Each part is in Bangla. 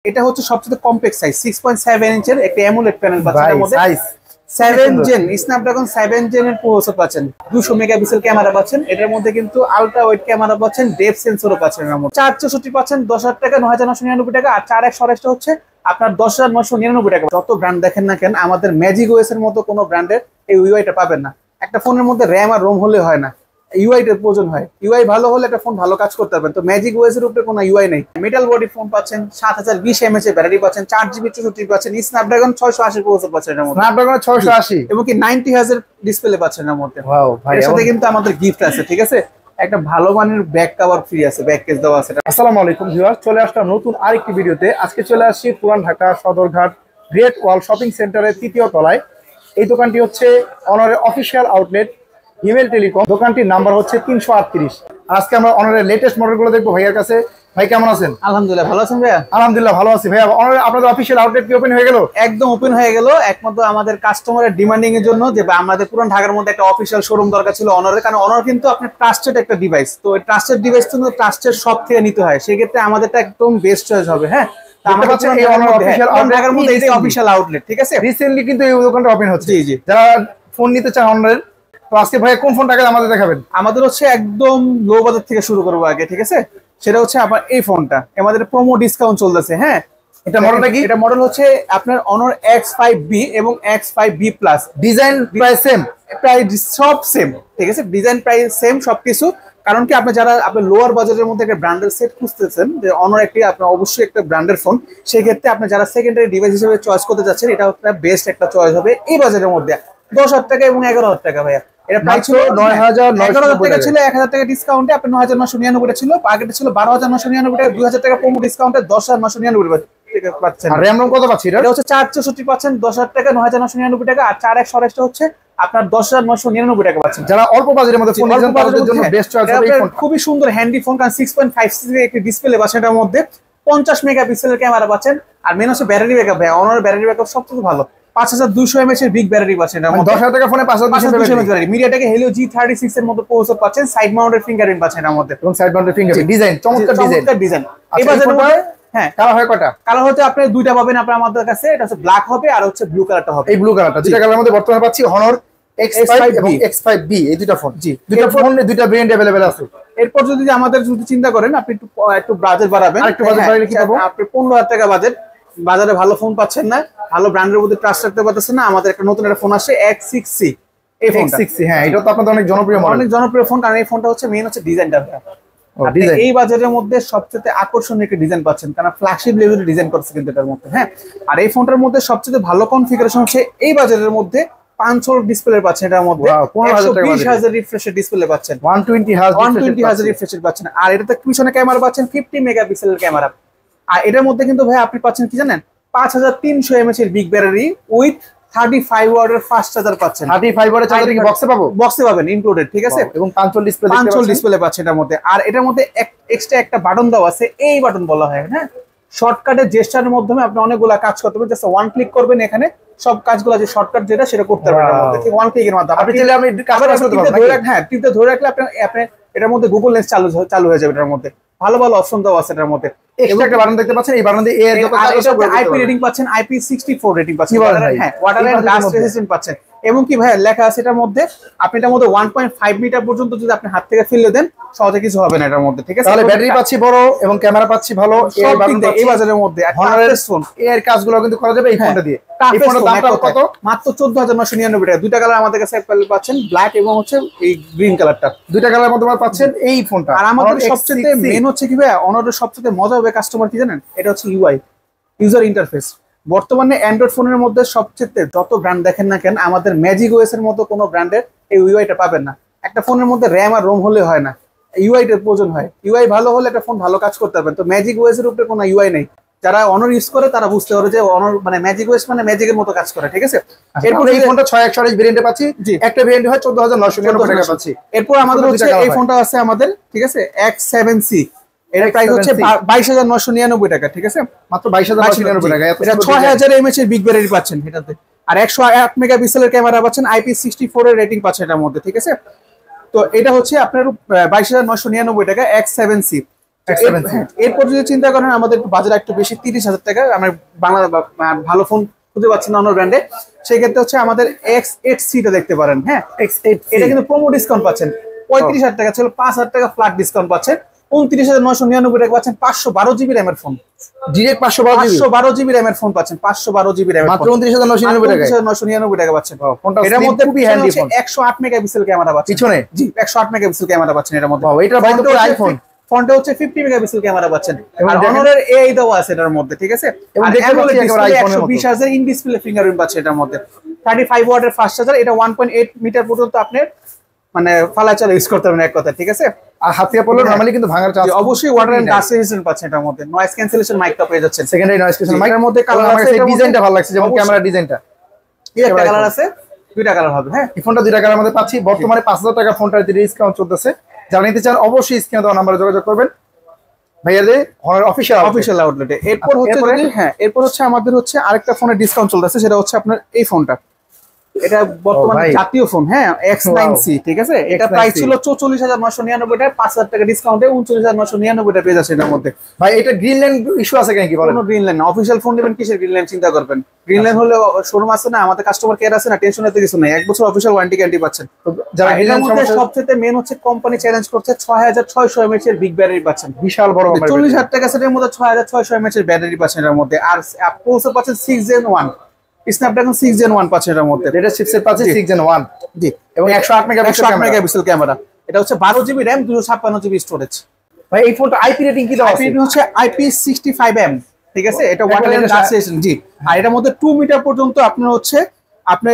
এটা হচ্ছে সবচেয়ে কমপ্লেক্স সাইজ 6.7 ইঞ্চের একটা অ্যামোলেড প্যানেল পাচ্ছেন এর মধ্যে। 7 জেন স্ন্যাপড্রাগন 7 জেনের প্রসেসর পাচ্ছেন, 200 মেগাপিক্সেল ক্যামেরা পাচ্ছেন, এটার মধ্যে কিন্তু আলট্রা ওয়াইড ক্যামেরা পাচ্ছেন, ডেপথ সেন্সরও পাচ্ছেন এর মধ্যে। 464 পাচ্ছেন 10,000 টাকা, 9,999 টাকা। আর 4x টা হচ্ছে আপনার 10,999 টাকা। যত ব্র্যান্ড দেখেন না কেন, আমাদের ম্যাজিক ওএস এর মতো কোনো ব্র্যান্ডের এই ইউআইটা পাবেন না। একটা ফোনের মধ্যে র্যাম আর রোম হলে হয় না, ইউআই এর প্রয়োজন হয়। ইউআই ভালো হলে একটা ফোন ভালো কাজ করতে পারবেন। তো ম্যাজিক ওএস এর উপরে কোনো ইউআই নেই। মেটাল বডি ফোন পাচ্ছেন, 7020 mAh এর ব্যাটারি পাচ্ছেন, 4GB 64 পাচ্ছেন, স্ন্যাপড্রাগন 680 প্রসেসর পাচ্ছেন এর মধ্যে। স্ন্যাপড্রাগন 680 এবং কি 90 হার্জ এর ডিসপ্লে পাচ্ছেন এর মধ্যে। ওয়াও ভাই, এর সাথে কিন্তু আমাদের গিফট আছে, ঠিক আছে? একটা ভালো মানের ব্যাক কভার ফ্রি আছে, ব্যাক কেস দেওয়া আছে। আসসালামু আলাইকুম ভিউয়ার্স, চলে আসলাম নতুন আরেকটি ভিডিওতে। আজকে চলে আসছি পুরান ঢাকা সদরঘাট গ্রেট ওয়াল শপিং সেন্টারের 3য় তলায়। এই দোকানটি হচ্ছে অনারের অফিসিয়াল আউটলেট হিমেল টেলিকম। দোকানটির নাম্বার হচ্ছে 338। আজকে আমরা অনারের লেটেস্ট মডেলগুলো দেখবো ভাইয়ার কাছে। ভাই কেমন আছেন? আলহামদুলিল্লাহ ভালো আছেন ভাইয়া। আলহামদুলিল্লাহ ভালো আছি ভাইয়া। অনারের আপনাদের অফিসিয়াল আউটলেট কি ওপেন হয়ে গেল? একদম ওপেন হয়ে গেল, একমাত্র আমাদের কাস্টমারের ডিমান্ডিং এর জন্য যে আমাদের পুরান ঢাকার মধ্যে একটা অফিসিয়াল শোরুম দরকার ছিল অনারের। কারণ অনার কিন্তু আপনার ট্রাস্টেড একটা ডিভাইস, তো এই ট্রাস্টেড ডিভাইস কিন্তু ট্রাস্টেড শপ থেকে নিতে হয়, সেই ক্ষেত্রে আমাদেরটা একদম বেস্ট চয়েস হবে। হ্যাঁ, ঢাকার মধ্যে এই অফিসিয়াল আউটলেট, ঠিক আছে? রিসেন্টলি কিন্তু এই দোকানটা ওপেন হচ্ছে। জি জি, যারা ফোন নিতে চান অনারের, তো আজকে ভাই কোন ফোনটা আমাদের দেখাবেন? আমাদের হচ্ছে একদম লো বাজেট থেকে শুরু করবো আগে, ঠিক আছে? সেটা হচ্ছে আপনার এই ফোনটা, আমাদের প্রোমো ডিসকাউন্ট চলতেছে। হ্যাঁ, এটা মডেলটা কি? এটা মডেল হচ্ছে আপনার Honor X5B এবং X5B প্লাস। ডিজাইন প্রায় সেম, প্রায় সব সেম, ঠিক আছে? ডিজাইন প্রায় সেম সবকিছু। কারণ কি, আপনি যারা আপনি লোয়ার বাজেটের মধ্যে একটা ব্র্যান্ডের সেট খুঁজতেছেন, যে Honor একটি আপনার অবশ্যই একটা ব্র্যান্ডের ফোন, সেই ক্ষেত্রে আপনি যারা সেকেন্ডারি ডিভাইস হিসেবে চয়েস করতে যাচ্ছেন, এটা আপনার বেস্ট একটা চয়েস হবে এই বাজেটের মধ্যে। 10,000 টাকা এবং 11,000 টাকা ভাইয়া। এটা প্রাইস ছিল 11,000 টাকা, ছিল 1,000 টাকা ডিসকাউন্টে আপনি 9,999 টাকা ছিল। আগেটা ছিল 12,999 টাকা, 2,000 টাকা প্রোমো ডিসকাউন্টে 10,999 টাকা পাচ্ছেন। আর RAM কত পাচ্ছি? এটা হচ্ছে 464 পাচ্ছেন 10,000 টাকা, 9,999 টাকা। আর 4x টা হচ্ছে আপনার 10,999 টাকা পাচ্ছেন। যারা অল্প বাজেটের মধ্যে ফোন নিতে তাদের জন্য বেস্ট চয়েস হবে এই ফোন। খুবই সুন্দর হ্যান্ডি ফোন, কারণ 6.5 এর একটা ডিসপ্লে পাচ্ছেন এটার মধ্যে, 50 মেগাপিক্সেলের ক্যামেরা পাচ্ছেন। আর মেন হচ্ছে ব্যাটারি ব্যাকআপ। ভাই অনার ব্যাটারি ব্যাকআপ সবথেকে ভালো, 5200 mAh এর বিগ ব্যাটারি পাচ্ছেন। 10,000 টাকা ফোনে 5200 mAh battery. MediaTek Helio G36 এর মতো প্রসেসর পাচ্ছেন, সাইড মাউন্টেড ফিঙ্গারপ্রিন্ট পাচ্ছেন এর মধ্যে, এবং সাইড মাউন্টেড ফিঙ্গারপ্রিন্ট ডিজাইন, চমৎকার ডিজাইন। এই বাজারের মধ্যে হ্যাঁ, কালার হয় কয়টা? কালার হচ্ছে আপনি দুইটা পাবেন আপনার আমাদের কাছে। এটা হচ্ছে ব্ল্যাক হবে আর হচ্ছে ব্লু কালারটা হবে। এই ব্লু কালারটা, দুইটা কালারের মধ্যে বর্তমানে পাচ্ছি Honor X5 এবং X5B, এই দুইটা ফোন। জি, দুইটা ফোন দুইটা ভেরিয়েন্ট अवेलेबल আছে। এরপর যদি আমাদের যদি চিন্তা করেন, আপনি একটু বাজেট বাড়াবেন, আরেকটু বাজেট বাড়ালে কি পাবো? আপনি 15,000 টাকা বাজেট, বাজারে ভালো ফোন পাচ্ছেন না, ভালো ব্র্যান্ডের মধ্যে ট্রাস্ট রাখতে পারতেছেন না, আমাদের একটা নতুন একটা ফোন আসছে X6C। এই ফোনটা X6C, হ্যাঁ, এটা তো আপনাদের অনেক জনপ্রিয় মডেল, অনেক জনপ্রিয় ফোন। কারণ এই ফোনটা হচ্ছে মেইন হচ্ছে ডিজাইনটা। এই বাজারের মধ্যে সবচেয়ে আকর্ষণীয় একটা ডিজাইন পাচ্ছেন, কারণ ফ্ল্যাগশিপ লেভেলের ডিজাইন করছে কিন্তু এটার মধ্যে। হ্যাঁ, আর এই ফোনটার মধ্যে সবচেয়ে ভালো কনফিগারেশন হচ্ছে এই বাজারের মধ্যে 500 ডিসপ্লে পাচ্ছেন এটার মধ্যে, 120 হার্জ রিফ্রেশের ডিসপ্লে পাচ্ছেন, 120 হার্জ রিফ্রেশের পাচ্ছেন। আর এটাতে পিছনে ক্যামেরা পাচ্ছেন 50 মেগাপিক্সেলের ক্যামেরা। আর এটার মধ্যে কিন্তু ভাই আপনি পাচ্ছেন কি জানেন, 5300 mAh এর বিগ ব্যাটারি উইথ 35 ওয়াটের ফাস্ট চার্জার পাচ্ছেন। 35 ওয়াটের চার্জার কি বক্সে পাবো? বক্সে পাবেন ইনক্লুডেড, ঠিক আছে? এবং 500 ডিসপ্লে পাচ্ছেন এটার মধ্যে। আর এটার মধ্যে এক্সট্রা একটা বাটন দেওয়া আছে, এই বাটন বলা হয়। হ্যাঁ, শর্টকাটের জেস্টারের মাধ্যমে আপনি অনেকগুলা কাজ করতে পারবেন। জাস্ট ওয়ান ক্লিক করবেন, এখানে সব কাজগুলো যে শর্টকাট যেটা সেটা করতে পারবেন এর মধ্যে, ওয়ান ক্লিকের মাধ্যমে। আপনি চাইলে আপনি হ্যাঁ, টিপতে ধরে রাখলে আপনি এটার মধ্যে গুগল লেন্স চালু হয়ে যাবে। এটার মধ্যে ভালো ভালো অপশন দেওয়া আছে এটার মধ্যে। এক্সট্রা একটা বাটন দেখতে পাচ্ছেন, এই বাটন দিয়ে এর যত কাজ সব করতে আইপি রেটিং পাচ্ছেন, IP64 রেটিং পাচ্ছেন। হ্যাঁ, ওয়াটার এন্ড ডাস্ট রেজিস্ট্যান্ট পাচ্ছেন। এবং কি ভাই লেখা আছে এটার মধ্যে, আপনি এটার মধ্যে 1.5 মিটার পর্যন্ত যদি আপনি হাত থেকে ফেলে দেন, সহজে কিছু হবে না এটার মধ্যে, ঠিক আছে? তাহলে ব্যাটারি পাচ্ছি বড় এবং ক্যামেরা পাচ্ছি ভালো এই বাজারের মধ্যে। Honor ফোন এর কাজগুলো কিন্তু করা যাবে এই ফোনটা দিয়ে। এই ফোনের দাম কত? মাত্র 14,999 টাকা। দুইটা কালার আমাদের কাছে পাচ্ছেন, ব্ল্যাক এবং হচ্ছে এই গ্রিন কালারটা। দুইটা কালারের মধ্যে পাচ্ছেন এই ফোনটা। আর আমাদের সবচেয়ে মেন হচ্ছে কি ভাই, Honor's সবচেয়ে মজা হবে কাস্টমার কি জানেন, এটা হচ্ছে ইউআই, ইউজার ইন্টারফেস। বর্তমানে অ্যান্ড্রয়েড ফোনের মধ্যে সবচেয়ে যত ব্র্যান্ড দেখেন না কেন, আমাদের ম্যাজিক ওএস এর মতো কোনো ব্র্যান্ডের এই ইউআইটা পাবেন না। একটা ফোনের মধ্যে র্যাম আর রোম হলে হয় না, ইউআই এর প্রয়োজন হয়। ইউআই ভালো হলে একটা ফোন ভালো কাজ করতে পারবেন। তো ম্যাজিক ওএস এর উপরে কোনো ইউআই নেই। যারা Honor ইউজ করে তারা বুঝতে পারে যে Honor মানে ম্যাজিক ওএস মানে ম্যাজিকের মতো কাজ করে, ঠিক আছে? এরপর এই ফোনটা 6x ভেরিয়েন্টে পাচ্ছি, একটা ভেরিয়েন্ট হয় 14,999 টাকা পাচ্ছি। এরপর আমাদের হচ্ছে এই ফোনটা আছে আমাদের, ঠিক আছে? X7C, এর প্রাইস হচ্ছে 22,999 টাকা, ঠিক আছে? মাত্র 22,999 টাকা। এটা 6000 mAh এর বিগ ব্যাটারি পাচ্ছেন এটাতে। আর 108 মেগাপিক্সেলের ক্যামেরা পাচ্ছেন, IP64 এর রেটিং পাচ্ছেন এটার মধ্যে, ঠিক আছে? তো এটা হচ্ছে আপনার 22,999 টাকা X7C। এরপর যদি চিন্তা করেন আমাদের বাজার একটু বেশি 30,000 টাকা, আমরা বাংলা ভালো ফোন খুঁজে পাচ্ছি না অন্য ব্র্যান্ডে, সেই ক্ষেত্রে হচ্ছে আমাদের X8C টা দেখতে পারেন। হ্যাঁ, এটা কিন্তু প্রোমো ডিসকাউন্ট পাচ্ছেন। 35,000 টাকা ছিল, 5,000 টাকা ফ্ল্যাট ডিসকাউন্ট পাচ্ছেন, 29,999 টাকা পাচ্ছেন। 512 জিবি র্যামের ফোন, ডিরেক্ট 512 জিবি র্যামের ফোন পাচ্ছেন। 512 জিবি র্যামের মাত্র 29,999 টাকা পাচ্ছেন। এটার মধ্যে খুবই হ্যান্ডি ফোন। 108 মেগাপিক্সেল ক্যামেরা পাচ্ছেন পিছনে, জি 108 মেগাপিক্সেল ক্যামেরা পাচ্ছেন এটার মধ্যে। এটা ভাই তো আইফোন। ফোনটা হচ্ছে 50 মেগাপিক্সেল ক্যামেরা পাচ্ছেন, আর অনরের AI দেওয়া আছে এটার মধ্যে, ঠিক আছে। আর AMOLED display 120 Hz in display fingerprint পাচ্ছেন এটার মধ্যে। 35 ওয়াটের ফাস্ট চার্জার, এটা 1.8 মিটার পর্যন্ত আপনি মানে ফালা চালা ইউজ করতে পারবেন এক কথা, ঠিক আছে। আর হাতিয়া পড়লে নরমালি কিন্তু ভাঙার চান্স, অবশ্যই ওয়াটার এন্ড ডাস্ট রেজিস্ট্যান্ট পাচ্ছেন এটার মধ্যে। নয়েজ ক্যান্সেলেশন মাইকটা পেয়ে যাচ্ছেন, সেকেন্ডারি নয়েজ ক্যান্সেলেশন মাইকের মধ্যে কালার আছে। এই ডিজাইনটা ভালো লাগছে, যেমন ক্যামেরা ডিজাইনটা। একটা কালার আছে, দুইটা কালার হবে। হ্যাঁ, এই ফোনটা দুইটা কালার মধ্যে পাচ্ছি। বর্তমানে 5,000 টাকা ফোনটার ডিসকাউন্ট চলতেছে। যারা নিতে চান অবশ্যই স্ক্রিনে দেওয়া নম্বরে যোগাযোগ করবেন ভাইয়াদের অনার অফিশিয়াল আউটলেটে। এরপর হচ্ছে আমাদের হচ্ছে আরেকটা ফোনের ডিসকাউন্ট চলতেছে, সেটা হচ্ছে আপনার এই ফোনটা। এটা বর্তমানে জাতীয় ফোন, হ্যাঁ, X9C, ঠিক আছে। এটা প্রাইস ছিল 44,999 টাকা, 5,000 টাকা ডিসকাউন্টে 29,999 টাকা পেয়ে যাচ্ছে এটার মধ্যে। ভাই এটা গ্রিনল্যান্ড ইস্যু আছে কেন, কি বলেন? কোনো গ্রিনল্যান্ড না, অফিশিয়াল ফোন নেবেন, কিসের গ্রিনল্যান্ড চিন্তা করবেন? গ্রিনল্যান্ড হলে শোরুম আছে না, আমাদের কাস্টমার কেয়ার আছে না, টেনশন নিতে কিছু নাই। 1 বছর অফিশিয়াল ওয়ারেন্টি গ্যারান্টি পাচ্ছেন। যারা এর মধ্যে সবচেয়ে মেন হচ্ছে কোম্পানি চ্যালেঞ্জ করছে 6600 mAh এর বিগ ব্যাটারি পাচ্ছেন, বিশাল বড়। 40,000 টাকা সেটের মধ্যে 6600 mAh এর ব্যাটারি পাচ্ছেন এর মধ্যে। আর প্রসেসর পাচ্ছেন 6 Gen 1, স্ন্যাপড্রাগন 6 Gen 1 পাচ্ছেন এর মধ্যে। এটা চিপসেট পাচ্ছেন 6 Gen 1, জি, এবং 108 মেগাপিক্সেল ক্যামেরা। এটা হচ্ছে 12 জিবি র‍্যাম, 256 জিবি স্টোরেজ। ভাই এই ফোনটা আইপি রেটিং কি দেওয়া আছে? আইপি হচ্ছে IP65M, ঠিক আছে। এটা ওয়াটার এন্ড ডাস্ট রেজিস্ট্যান্ট, জি। আর এটার মধ্যে 2 মিটার পর্যন্ত আপনার হচ্ছে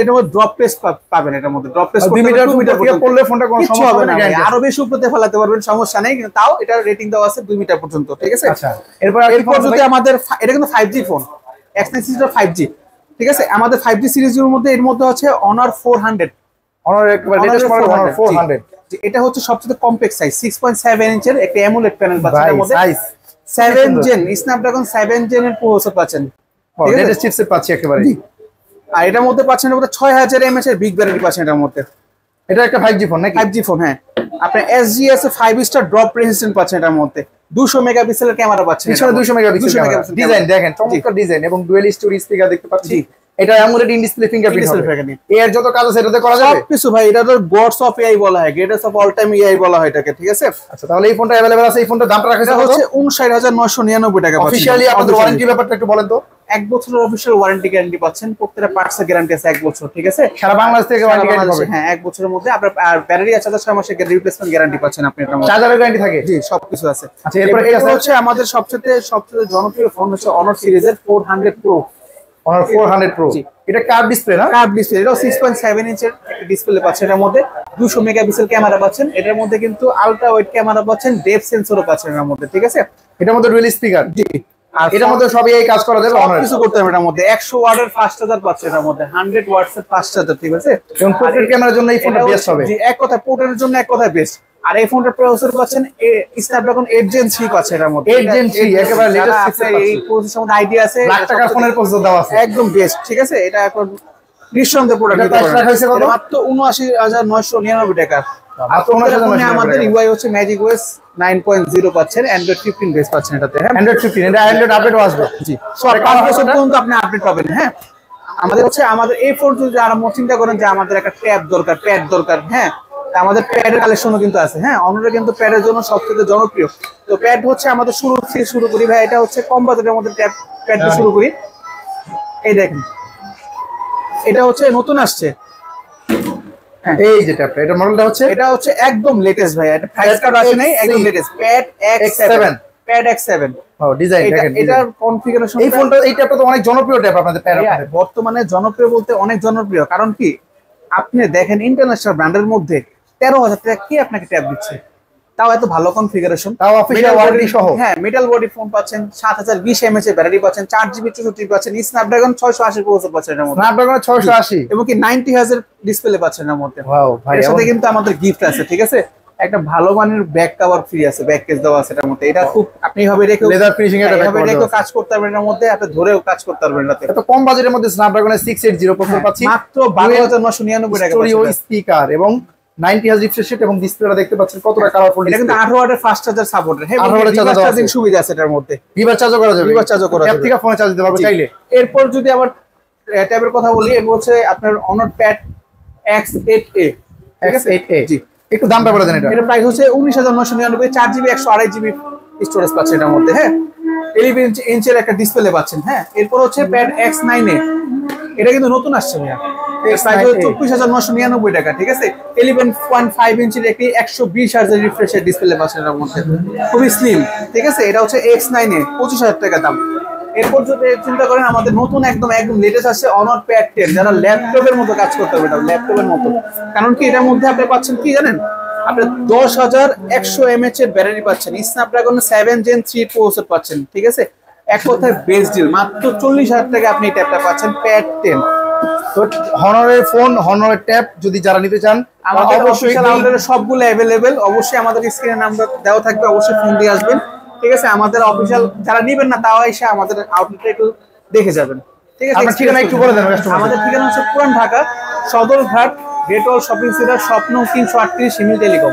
এটার মধ্যে ড্রপ টেস্ট পাবেন। এটার মধ্যে ড্রপ টেস্ট 2 মিটার পড়লে ফোনটা কোনো সমস্যা হবে না, আরো বেশি উপরে ফেলাতে পারবেন, সমস্যা নেই। কিন্তু তাও এটা রেটিং দেওয়া আছে 2 মিটার পর্যন্ত, ঠিক আছে। আচ্ছা, এরপর যদি আমাদের এটা কিন্তু 5G ফোন, X9 টা 5G, ঠিক আছে। আমাদের 5G সিরিজের মধ্যে এর মধ্যে হচ্ছে Honor 400, Honor একবার লেটেস্ট মডেল Honor 400। এটা হচ্ছে সবচেয়ে কম্প্যাক্ট সাইজ, 6.7 ইঞ্চের একটা AMOLED প্যানেল পাচ্ছেন এর মধ্যে। সাইজ 7 জেন স্ন্যাপড্রাগন 7 জেনের প্রসেসর পাচ্ছেন, ঠিক আছে। লেটেস্ট চিপসেট পাচ্ছি একেবারে। আর এটার মধ্যে পাচ্ছেন এর মধ্যে 6000 mAh এর বিগ ব্যাটারি পাচ্ছেন এটার মধ্যে। এটা একটা 5G ফোন নাকি? 5G ফোন, হ্যাঁ। আপনি SGS 5 স্টার ড্রপ রেজিস্ট্যান্ট পাচ্ছেন এটার মধ্যে। 200 মেগাপিক্সেলের ক্যামেরা পাচ্ছেন, পিছনে 200 মেগাপিক্সেল ডিজাইন দেখেন, চমৎকার ডিজাইন, এবং ডুয়াল স্টোরি স্পিকার দেখতে পাচ্ছি। এটা AMOLED ইন ডিসপ্লে ফিঙ্গারপ্রিন্ট হবে। এর যত কাজ আছে এটাতে করা যাবে সবকিছু ভাই। এটা তো গডস অফ AI বলা হয়, greatest of all time AI বলা হয় এটাকে, ঠিক আছে। আচ্ছা, তাহলে এই ফোনটা अवेलेबल আছে। এই ফোনটার দামটা রাখা হচ্ছে 59,999 টাকা পাচ্ছেন। অফিশিয়ালি আপনাদের ওয়ারেন্টি ব্যাপারটা একটু বলেন তো। 1 বছরের অফিশিয়াল ওয়ারেন্টি গ্যারান্টি পাচ্ছেন, প্রত্যেকটা পার্টসের গ্যারান্টি আছে 1 বছর, ঠিক আছে। সারা বাংলাদেশ থেকে ওয়ারেন্টি গ্যারান্টি পাবেন, হ্যাঁ, 1 বছরের মধ্যে। আপনার ব্যাটারি আছে 6 মাসের রিপ্লেসমেন্ট গ্যারান্টি পাচ্ছেন আপনি এটার মধ্যে। চার্জারের গ্যারান্টি থাকে, জি, সবকিছু আছে। আচ্ছা, এরপর এটা হচ্ছে আমাদের সবচেয়ে জনপ্রিয় ফোন হচ্ছে Honor সিরিজের 400 Pro। Honor 400 Pro, এটা কার্ভ ডিসপ্লে না? Curve display. এটা 6.7 ইঞ্চের একটা ডিসপ্লে পাচ্ছেন এর মধ্যে। 200 মেগাপিক্সেল ক্যামেরা পাচ্ছেন এটার মধ্যে, কিন্তু আলট্রা ওয়াইড ক্যামেরা পাচ্ছেন, ডেপথ সেন্সরও পাচ্ছেন এর মধ্যে, ঠিক আছে। এটার মধ্যে ডুয়াল স্পিকার, জি। আর এটার মধ্যে সবই এই কাজ করা যাবে, অনেক কিছু করতে হবে এটার মধ্যে। 100 ওয়াটের ফাস্ট চার্জার পাচ্ছেন এর মধ্যে, 100 ওয়াটস এর ফাস্ট চার্জার, ঠিক আছে। এবং পোর্ট্রেট ক্যামেরার জন্য এই ফোনটা বেস্ট হবে। জি, এক কথা পোর্ট্রেটের জন্য এক কথা বেস্ট। আর এই ফোনটার প্রসেসর পাচ্ছেন স্ন্যাপড্রাগন 8 Gen 3 পাচ্ছেন এর মধ্যে। 8 Gen 3 একেবারে লেটেস্ট চিপসেট। এই প্রসেসর মধ্যে আইডিয়া আছে, লাখ টাকার ফোনের প্রসেসর দাও আছে, একদম বেস্ট, ঠিক আছে। এটা এখন নিঃসন্দেহে প্রোডাক্ট দিতে পারবেন। মাত্র 79,999 টাকা। আমাদের UI হচ্ছে Magic OS 9.0 পাচ্ছেন, Android 15 বেস পাচ্ছেন এটাতে। হ্যাঁ, Android 15, এটা Android আপডেটও আসবে। জি, 5 বছর পর্যন্ত আপনি আপডেট পাবেন। হ্যাঁ, আমাদের এই ফোন যদি আরো চিন্তা করেন যে আমাদের একটা ট্যাব দরকার, প্যাড দরকার, হ্যাঁ, আমাদের প্যাডের কালেকশনও কিন্তু আছে। হ্যাঁ, অন্যরা কিন্তু প্যাডের জন্য সবথেকে জনপ্রিয়। তো প্যাড হচ্ছে আমাদের শুরু করি ভাই। এটা হচ্ছে কম বাজেটের মধ্যে প্যাড দিয়ে শুরু করি। এই দেখেন, এটা হচ্ছে নতুন আসছে। এই যে ট্যাবটা, এটা মডেলটা হচ্ছে, এটা হচ্ছে একদম লেটেস্ট ভাই। এটা প্রাইস কার্ড আসে নাই, একদম লেটেস্ট প্যাড X7। ও ডিজাইন দেখেন, এটার কনফিগারেশন। এই ফোনটা, এই ট্যাবটা তো অনেক জনপ্রিয় ট্যাব আপনাদের প্যাড। বর্তমানে জনপ্রিয় বলতে অনেক জনপ্রিয়। কারণ কি, আপনি দেখেন ইন্টারন্যাশনাল ব্র্যান্ডের মধ্যে 13,000 টাকা কি আপনাকে ট্যাব দিচ্ছে, তাও এত ভালো কনফিগারেশন, তাও অফিশিয়াল ওয়ারেন্টি সহ। হ্যাঁ, মেটাল বডি ফোন পাচ্ছেন, 7020 mAh এর ব্যাটারি পাচ্ছেন, 4GB 64GB পাচ্ছেন, স্ন্যাপড্রাগন 680 প্রসেসর পাচ্ছেন এর মধ্যে। স্ন্যাপড্রাগন 680 এবং কি 90 Hz এর ডিসপ্লে পাচ্ছেন এর মধ্যে। ওয়াও ভাই, এর সাথে কিন্তু আমাদের গিফট আছে, ঠিক আছে। একটা ভালো মানের ব্যাক কভার ফ্রি আছে, ব্যাক কেস দেওয়া আছে এটার মধ্যে। এটা খুব আপনি ভাবে রেখে লেদার ফিনিশিং এর ব্যাক কভার রেখে কাজ করতে পারবেন এর মধ্যে, আপনি ধরেও কাজ করতে পারবেন এটাতে। এত কম বাজেটের মধ্যে স্ন্যাপড্রাগনের 680 প্রসেসর পাচ্ছি মাত্র 12,999 টাকা। স্টোরিও স্পিকার এবং 90 হার্জ রিফ্রেশ রেট এবং ডিসপ্লেটা দেখতে পাচ্ছেন কতটা কালারফুল। এটা কিন্তু 18 ওয়াটের ফাস্ট চার্জার সাপোর্টেড। হ্যাঁ, 18 ওয়াটের চার্জিং সুবিধা আছে এটার মধ্যে। রিভার্স চার্জও করা যাবে। রিভার্স চার্জও করা যাবে। অ্যাপ থেকে ফোনে চার্জ দিতে পারবে চাইলে। এরপর যদি আবার ট্যাবের কথা বলি, এটা হচ্ছে আপনার Honor Pad X8a। X8a জি, একটু দামটা বলে দেন। এটা প্রাইস হচ্ছে 19,999, 4GB 128GB স্টোরেজ পাচ্ছেন এটার মধ্যে। হ্যাঁ, 11 ইঞ্চের একটা ডিসপ্লে পাচ্ছেন। হ্যাঁ, এরপর হচ্ছে Pad X9a, এটা কিন্তু নতুন আসছে ভাইয়া। এর প্রাইস হচ্ছে 24,999 টাকা। ঠিক আছে, 11.5 ইঞ্চির একটি 120 হার্জের রিফ্রেশের ডিসপ্লে পাচ্ছেন এর মধ্যে, খুবই স্লিম। ঠিক আছে, এটা হচ্ছে X9a, 25,000 টাকা দাম। এরপর যদি চিন্তা করেন আমাদের নতুন একদম লেটেস্ট আছে Honor Pad 10, যারা ল্যাপটপের মতো কাজ করতে হবে, এটা ল্যাপটপের মতো। কারণ কি এটার মধ্যে আপনি পাচ্ছেন কি জানেন, আপনি 10,100 mAh এর ব্যাটারি পাচ্ছেন, স্ন্যাপড্রাগন 7 Gen 3 প্রসেসর পাচ্ছেন। ঠিক আছে, এক কথায় বেস্ট ডিল। মাত্র 40,000 টাকা আপনি ট্যাবটা পাচ্ছেন Pad 10। তো হনরের ফোন, হনরের ট্যাব যদি যারা নিতে চান, আমাদের অফিশিয়াল আউটলেটে সবগুলো अवेलेबल। অবশ্যই আমাদের স্ক্রিনে নাম্বার দেওয়া থাকবে, অবশ্যই ফোন দিয়ে আসবেন। ঠিক আছে, আমাদের অফিশিয়াল যারা নেবেন না তাও এসে আমাদের আউটলেটে একটু দেখে যাবেন। ঠিক আছে, আপনার ঠিকানা একটু বলে দেন। আমাদের ঠিকানা হচ্ছে পুরান ঢাকা সদরঘাট গ্রেট ওয়াল শপিং সেন্টার, স্বপ্ন 338, হিমেল টেলিকম।